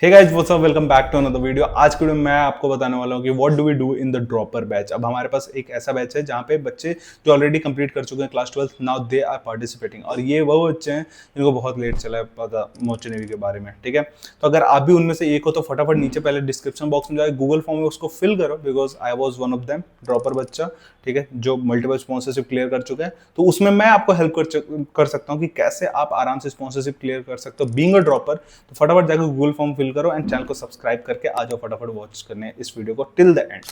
Hey guys what's up, welcome back to another video. आज के video में मैं आपको बताने वाला हूँ कि what do we do in the dropper batch. अब हमारे पास एक ऐसा बैच है जहाँ पे बच्चे जो ऑलरेडी कंप्लीट कर चुके हैं class 12 now they are participating, और ये वो बच्चे हैं जिनको बहुत लेट चला है पता मोची नेवी के बारे में। ठीक है, तो अगर आप भी उनमें से एक हो तो फटाफट नीचे पहले डिस्क्रिप्शन बॉक्स में जाए गूगल फॉर्म में उसको फिल करो, because I was one of them dropper बच्चा। ठीक है, जो मल्टीपल स्पॉन्सरशिप क्लियर कर चुके हैं, तो उसमें मैं आपको हेल्प कर सकता हूँ कि कैसे आप आराम से स्पॉन्सरशिप क्लियर कर सकते हो बीइंग अ ड्रॉपर। तो फटाफट जाकर गूगल फॉर्म फिल करो एंड चैनल को सब्सक्राइब करके आ जाओ फटाफट वॉच करने इस वीडियो को टिल द एंड।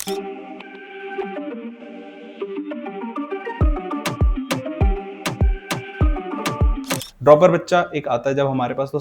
ड्रॉपर बच्चा एक आता है जब हमारे पास, तो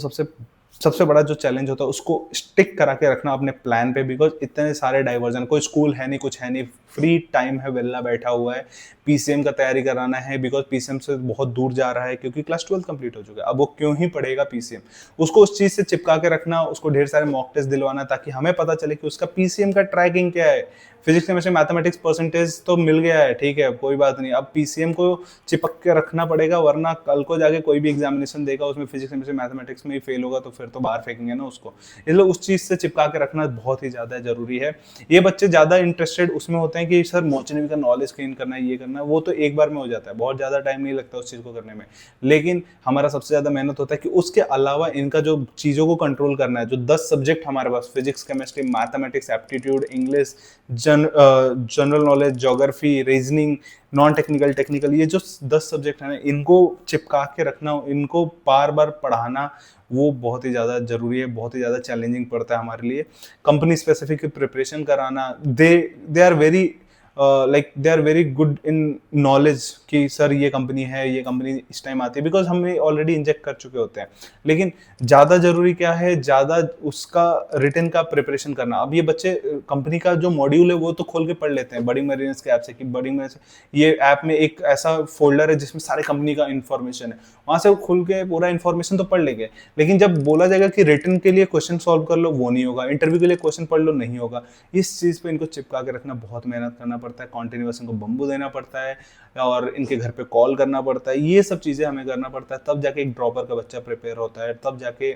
सबसे बड़ा जो चैलेंज होता है उसको स्टिक करा के रखना अपने प्लान पे, बिकॉज इतने सारे डाइवर्जन, कोई स्कूल है नहीं, कुछ है नहीं, फ्री टाइम है, वेला बैठा हुआ है, पीसीएम का तैयारी कराना है, बिकॉज पीसीएम से बहुत दूर जा रहा है क्योंकि क्लास 12 कंप्लीट हो चुका है। अब वो क्यों ही पढ़ेगा पीसीएम, उसको उस चीज से चिपका के रखना, उसको ढेर सारे मॉक टेस्ट दिलवाना ताकि हमें पता चले कि उसका पीसीएम का ट्रैकिंग क्या है। फिजिक्स में से मैथमेटिक्स परसेंटेज तो मिल गया है, ठीक है, कोई बात नहीं, अब पीसीएम को चिपक के रखना पड़ेगा, वरना कल को जाके कोई भी एग्जामिनेशन देगा उसमें फिजिक्स में से मैथमेटिक्स में ही फेल होगा तो फिर तो बाहर फेंकेंगे ना उसको। इसलिए उस चीज से चिपका के रखना बहुत ही ज्यादा जरूरी है। ये बच्चे ज्यादा इंटरेस्टेड उसमें होते हैं कि सर मोचनेवी का नॉलेज गेन करना है, ये करना है, वो तो एक बार में हो जाता है, बहुत ज्यादा टाइम नहीं लगता उस चीज को करने में। लेकिन हमारा सबसे ज्यादा मेहनत होता है कि उसके अलावा इनका जो चीजों को कंट्रोल करना है, जो 10 सब्जेक्ट हमारे पास, physics, chemistry, mathematics, aptitude, English, general knowledge, geography, reasoning, non technical, technical, ये जो 10 सब्जेक्ट है ना, इनको चिपका के रखना, इनको बार बार पढ़ाना, वो बहुत ही ज़्यादा जरूरी है, बहुत ही ज़्यादा चैलेंजिंग पड़ता है हमारे लिए। कंपनी स्पेसिफिक प्रिपरेशन कराना, they are very they are very good in knowledge कि सर ये कंपनी है, ये कंपनी इस टाइम आती है, बिकॉज हमें ऑलरेडी इंजेक्ट कर चुके होते हैं। लेकिन ज़्यादा जरूरी क्या है, ज़्यादा उसका रिटर्न का प्रिपरेशन करना। अब ये बच्चे कंपनी का जो मॉड्यूल है वो तो खोल के पढ़ लेते हैं बड़ी मरीनस के ऐप से, कि बड़ी मरीनस ये ऐप में एक ऐसा फोल्डर है जिसमें सारे कंपनी का इन्फॉर्मेशन है, वहां से वो खुल के पूरा इन्फॉर्मेशन तो पढ़ लेंगे। लेकिन जब बोला जाएगा कि रिटर्न के लिए क्वेश्चन सॉल्व कर लो, वो नहीं होगा, इंटरव्यू के लिए क्वेश्चन पढ़ लो, नहीं होगा। इस चीज़ पे इनको चिपका के रखना, बहुत मेहनत करना पड़ता है, कॉन्टिन्यूस इनको बम्बू देना पड़ता है और इनके घर पे कॉल करना पड़ता है, ये सब चीज़ें हमें करना पड़ता है, तब जाके एक ड्रॉपर का बच्चा प्रिपेयर होता है, तब जाके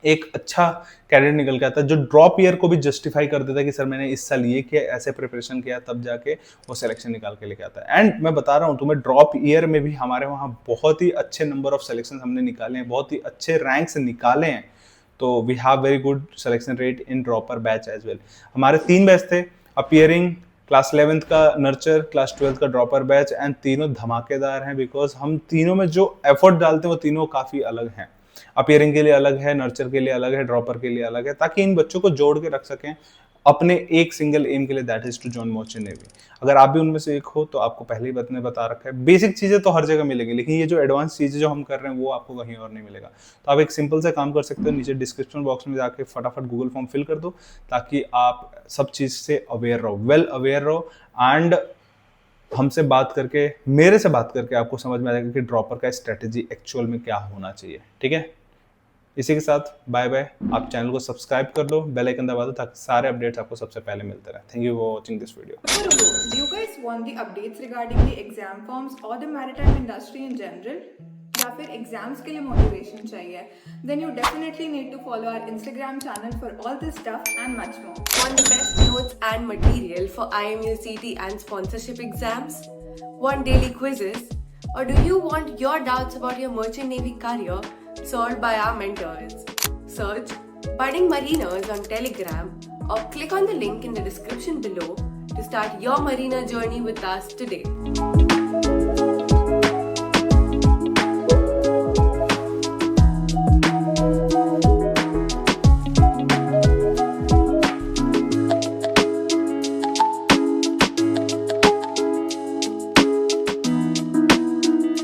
एक अच्छा कैरियर निकल के आता है जो ड्रॉप ईयर को भी जस्टिफाई कर देता है कि सर मैंने इस साल ये किया, ऐसे प्रिपरेशन किया, तब जाके वो सिलेक्शन निकाल के लेके आता है। एंड मैं बता रहा हूँ तुम्हें, ड्रॉप ईयर में भी हमारे वहाँ बहुत ही अच्छे नंबर ऑफ सिलेक्शन हमने निकाले हैं, बहुत ही अच्छे रैंक्स निकाले हैं। तो we have very good selection rate in dropper batch as well. हमारे 3 बैच थे, अपियरिंग, क्लास 11th का नर्चर, क्लास 12th का ड्रॉपर बैच, एंड तीनों धमाकेदार हैं, बिकॉज हम तीनों में जो एफर्ट डालते हैं वो तीनों काफ़ी अलग हैं। अपियरिंग के लिए अलग है, नर्चर के लिए अलग है, ड्रॉपर के लिए अलग है, ताकि इन बच्चों को जोड़ के रख सकें अपने एक सिंगल एम के लिए, that is to join merchant navy. अगर आप भी उनमें से एक हो तो आपको पहले ही ने बता रखा है, बेसिक चीजें तो हर जगह मिलेंगी, लेकिन ये जो एडवांस चीजें जो हम कर रहे हैं वो आपको कहीं और नहीं मिलेगा। तो आप एक सिंपल से काम कर सकते हो, नीचे डिस्क्रिप्शन बॉक्स में जाके फटाफट गूगल फॉर्म फिल कर दो, ताकि आप सब चीज से अवेयर रहो, वेल अवेयर रहो, एंड हमसे बात करके, मेरे से बात करके आपको समझ में आ जाएगा कि ड्रॉपर का स्ट्रेटेजी एक्चुअल में क्या होना चाहिए। ठीक है, इसी के साथ बाय बाय। आप चैनल को सब्सक्राइब कर लो, बेल आइकन दबा दो ताकि सारे अपडेट्स आपको सबसे पहले मिलते रहे। Thank you for watching this video. Do you guys want the updates regarding the exam forms or the maritime industry in general? या फिर एग्जाम्स के लिए मोटिवेशन चाहिए? Then you definitely need to follow our Instagram channel for all this stuff and much more. Want the best notes and material for IMU CT and sponsorship exams? Want daily quizzes? Or do you want your doubts about your merchant navy career solved by our mentors? Search Budding Mariners on Telegram or click on the link in the description below to start your marina journey with us today.